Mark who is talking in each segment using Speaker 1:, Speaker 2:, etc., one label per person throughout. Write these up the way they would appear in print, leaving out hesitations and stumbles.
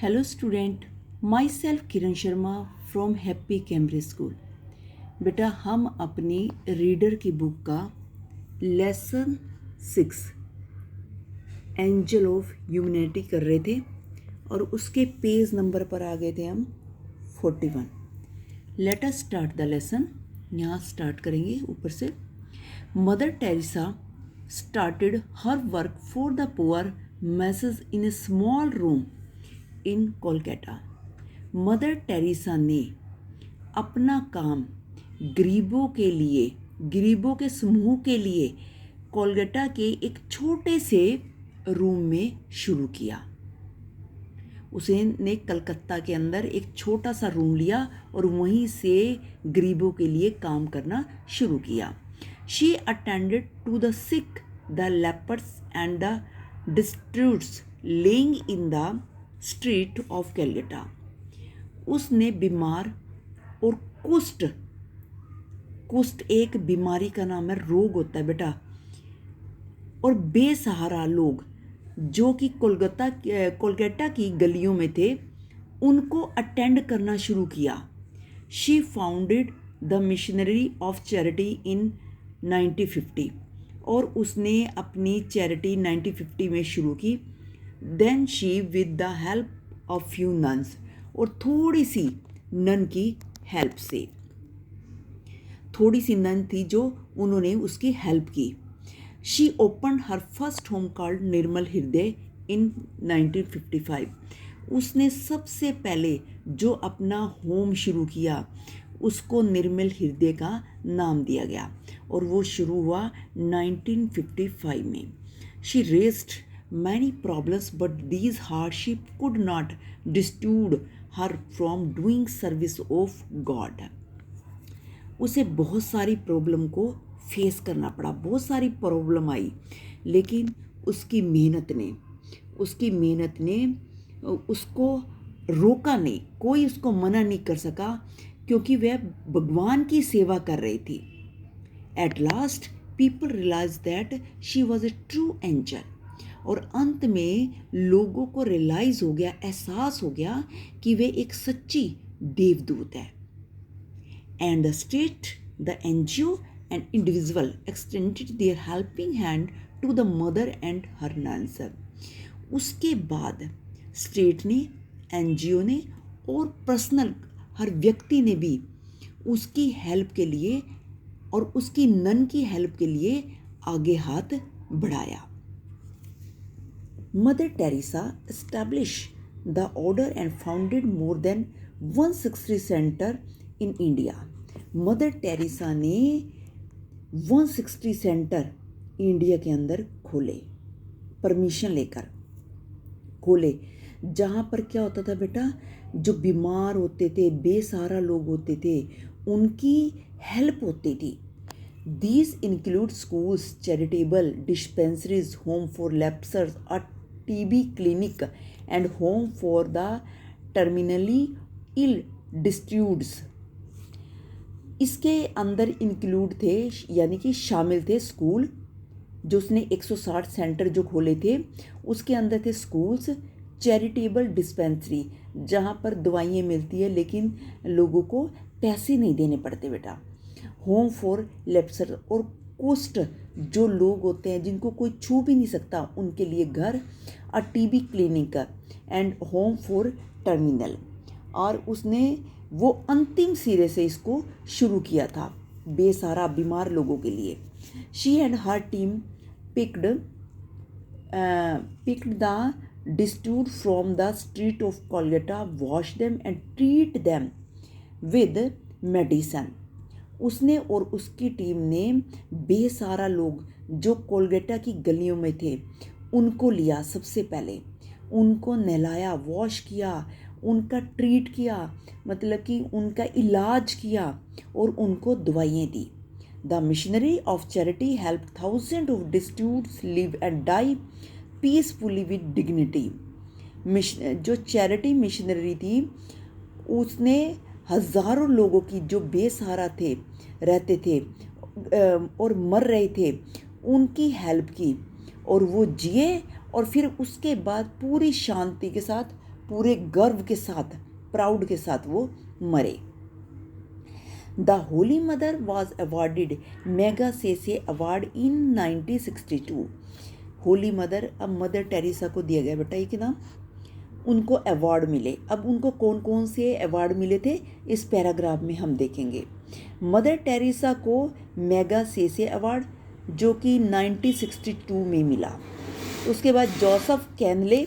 Speaker 1: Hello student, my self Kiran Sharma from happy Cambridge school. बेटा हम अपनी रीडर की बुक का लेसन 6 एंजल ऑफ ह्यूमैनिटी कर रहे थे और उसके पेज नंबर पर आ गए थे हम 41। Let us start the lesson. यहाँ स्टार्ट करेंगे ऊपर से। Mother Teresa started her work for the poor masses in a small room in Kolkata. Mother Teresa ने अपना काम गरीबों के लिए, गरीबों के समूह के लिए कोलकाता के एक छोटे से रूम में शुरू किया। उसने कलकत्ता के अंदर एक छोटा सा रूम लिया और वहीं से गरीबों के लिए काम करना शुरू किया। She attended to the sick, the lepers and the destitutes laying in the street of Calcutta. उसने बीमार और कुष्ठ एक बीमारी का नाम है, रोग होता है बेटा, और बेसहारा लोग जो कि कोलकाता की गलियों में थे उनको अटेंड करना शुरू किया। She founded the Missionary of Charity in 1950 और उसने अपनी चैरिटी 1950 में शुरू की। Then she with the help of few nuns, और थोड़ी सी नन की हेल्प से, थोड़ी सी नन थी जो उन्होंने उसकी हेल्प की। She open her first home called Nirmal Hriday in 1955। उसने सबसे पहले जो अपना होम शुरू किया उसको निर्मल हृदय का नाम दिया गया और वो शुरू हुआ 1955 में। She raised many problems but these hardship could not dissuade her from doing service of God. उसे बहुत सारी प्रॉब्लम को फेस करना पड़ा, बहुत सारी प्रॉब्लम आई, लेकिन उसकी मेहनत ने उसको रोका नहीं, कोई उसको मना नहीं कर सका क्योंकि वह भगवान की सेवा कर रही थी। At last people realise that she was a true angel, और अंत में लोगों को रियलाइज हो गया, एहसास हो गया कि वे एक सच्ची देवदूत है। And the state, the NGO and individual extended their helping hand to the mother and her nuns. उसके बाद स्टेट ने, एनजीओ ने और पर्सनल हर व्यक्ति ने भी उसकी हेल्प के लिए और उसकी नन की हेल्प के लिए आगे हाथ बढ़ाया। Mother Teresa establish the order and founded more than 160 centre in India. Mother Teresa ने 160 सेंटर इंडिया के अंदर खोले, परमिशन लेकर खोले, जहाँ पर क्या होता था बेटा, जो बीमार होते थे, बेसहारा लोग होते थे, उनकी हेल्प होती थी। These include schools, charitable dispensaries, home for lepers, a TB clinic and home for the terminally ill distributes. इसके अंदर इंक्लूड थे, यानी कि शामिल थे स्कूल, जो उसने 160 सेंटर जो खोले थे उसके अंदर थे स्कूल्स, चैरिटेबल डिस्पेंसरी जहाँ पर दवाइयाँ मिलती है लेकिन लोगों को पैसे नहीं देने पड़ते बेटा, होम फॉर लेप्सर, और कुष्ठ जो लोग होते हैं जिनको कोई छू भी नहीं सकता उनके लिए घर, a TB clinic and home for terminal. और उसने वो अंतिम सिरे से इसको शुरू किया था बेसहारा बीमार लोगों के लिए। She and her team picked the destitute from the street of Kolkata, wash them and treat them with medicine. उसने और उसकी टीम ने बेसहारा लोग जो कोलकाता की गलियों में थे उनको लिया, सबसे पहले उनको नहलाया, वॉश किया, उनका ट्रीट किया, मतलब कि उनका इलाज किया और उनको दवाइयाँ दी। The missionary of charity helped thousands of destitutes live and die peacefully with dignity. जो चैरिटी मिशनरी थी उसने हज़ारों लोगों की जो बेसहारा थे, रहते थे और मर रहे थे, उनकी हेल्प की और वो जिए और फिर उसके बाद पूरी शांति के साथ पूरे गर्व के साथ, प्राउड के साथ वो मरे। The Holi mother was awarded Magsaysay award in 1962। Holi mother, अब मदर टेरेसा को दिया गया बेटा ये नाम, उनको अवार्ड मिले। अब उनको कौन कौन से अवार्ड मिले थे इस पैराग्राफ में हम देखेंगे। मदर टेरेसा को मैगसेसे अवार्ड जो कि 1962 में मिला। उसके बाद जोसेफ कैनले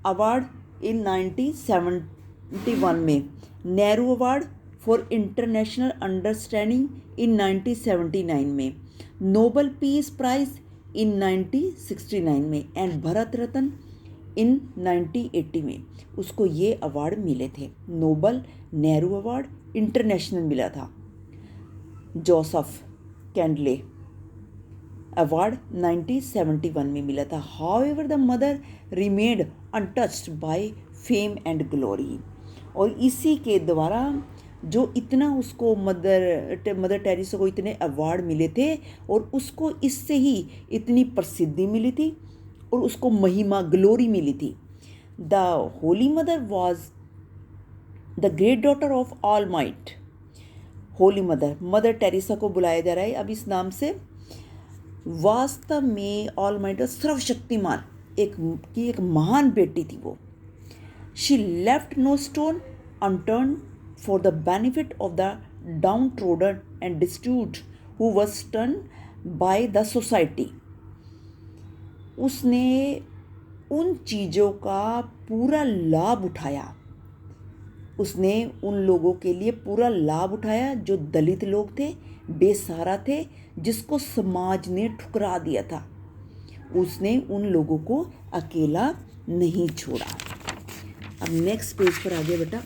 Speaker 1: अवार्ड इन 1971 में, Nehru award for international understanding in 1979 में, नोबल पीस प्राइज इन 1969 में एंड भारत रत्न इन 1980 में। उसको ये अवार्ड मिले थे, नोबल, नेहरू अवार्ड, इंटरनेशनल मिला था। जोसेफ कैंडले अवार्ड 1971 में मिला था। However the mother remained untouched by fame and glory. और इसी के द्वारा जो इतना उसको मदर टेरेसा को इतने अवार्ड मिले थे और उसको इससे ही इतनी प्रसिद्धि मिली थी और उसको महिमा, ग्लोरी मिली थी। The Holi mother was the great daughter of all might. Holi mother, mother Teresa को बुलाया जा रहा है अब इस नाम से। वास्तव में ऑल माइट, सर्वशक्तिमान एक महान बेटी थी वो। She left no stone unturned for the benefit of the downtrodden and destitute who was turn by the society. उसने उन चीज़ों का पूरा लाभ उठाया, उसने उन लोगों के लिए पूरा लाभ उठाया जो दलित लोग थे, बेसहारा थे, जिसको समाज ने ठुकरा दिया था। उसने उन लोगों को अकेला नहीं छोड़ा। अब नेक्स्ट पेज पर आ गया बेटा।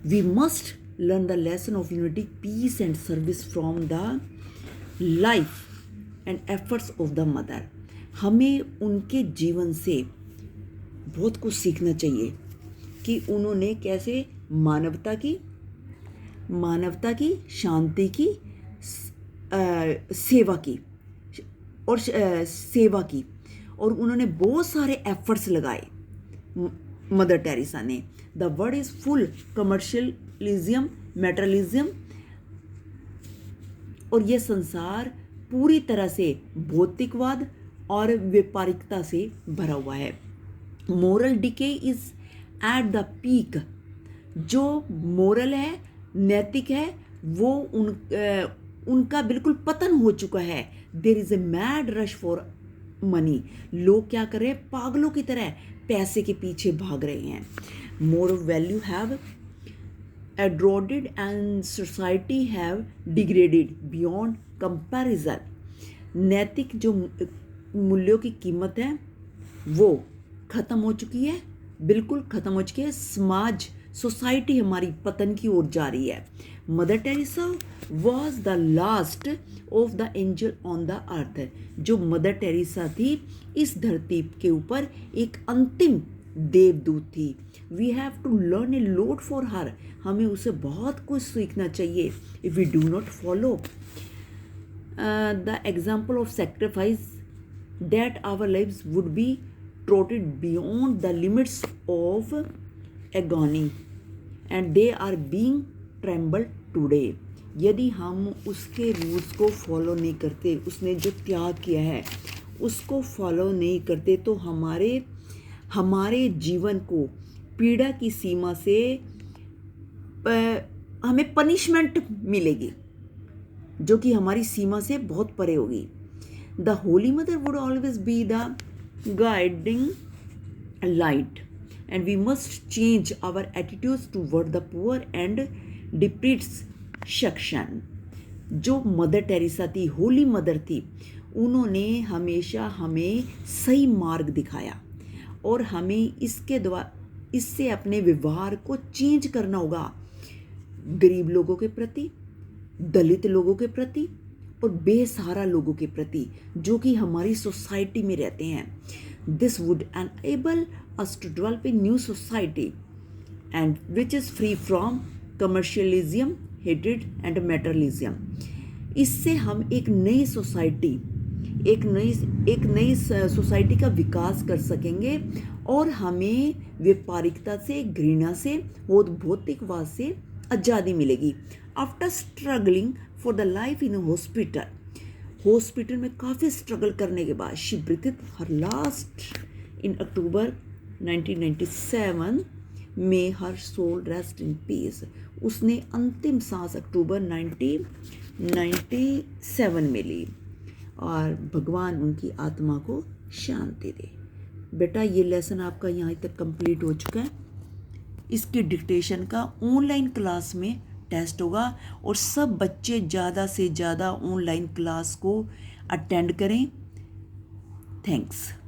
Speaker 1: We must learn the lesson of unity, peace and service from the life and efforts of the mother. हमें उनके जीवन से बहुत कुछ सीखना चाहिए कि उन्होंने कैसे मानवता की, शांति की, सेवा की और उन्होंने बहुत सारे एफर्ट्स लगाए मदर टेरेसा ने। The world is full commercialism, materialism, और यह संसार पूरी तरह से भौतिकवाद और व्यापारिकता से भरा हुआ है। Moral decay is at the peak. जो मोरल है, नैतिक है, वो उनका बिल्कुल पतन हो चुका है। There is a mad rush for money. लोग क्या कर रहे हैं, पागलों की तरह पैसे के पीछे भाग रहे हैं। Moral value have eroded and society have degraded beyond comparison. नैतिक जो मूल्यों की कीमत है वो खत्म हो चुकी है, बिल्कुल खत्म हो चुकी है। समाज, सोसाइटी हमारी पतन की ओर जा रही है। Mother Teresa was the last of the angel on the earth. जो मदर टेरेसा थी इस धरती के ऊपर एक अंतिम देवदूत थी। We have to learn a lot for her. हमें उसे बहुत कुछ सीखना चाहिए। If we do not follow the example of sacrifice that our lives would be trotted beyond the limits of agony and they are being trembled today। यदि हम उसके rules को फॉलो नहीं करते, उसने जो त्याग किया है उसको फॉलो नहीं करते, तो हमारे जीवन को पीड़ा की सीमा से हमें पनिशमेंट मिलेगी जो कि हमारी सीमा से बहुत परे होगी। The Holi mother would always be the guiding light and we must change our attitudes toward the poor and deprived section। जो मदर टेरेसा थी, होली मदर थी, उन्होंने हमेशा हमें सही मार्ग दिखाया और हमें इससे अपने व्यवहार को चेंज करना होगा। गरीब लोगों के प्रति, दलित लोगों के प्रति और बेसहारा लोगों के प्रति जो कि हमारी सोसाइटी में रहते हैं। This would enable us to develop a new society and which is free from commercialism, hatred and materialism. इससे हम एक नई सोसाइटी, एक नई सोसाइटी का विकास कर सकेंगे और हमें व्यापारिकता से, घृणा से और भौतिकवाद से आज़ादी मिलेगी। After struggling for the life in hospital में काफ़ी स्ट्रगल करने के बाद शी ब्रीथेड हर लास्ट इन अक्टूबर 1997 में हर सोल रेस्ट इन पीस। उसने अंतिम सांस अक्टूबर 1997 में ली और भगवान उनकी आत्मा को शांति दे। बेटा ये लेसन आपका यहाँ तक कंप्लीट हो चुका है। इसकी डिक्टेशन का ऑनलाइन क्लास में टेस्ट होगा और सब बच्चे ज़्यादा से ज़्यादा ऑनलाइन क्लास को अटेंड करें। थैंक्स।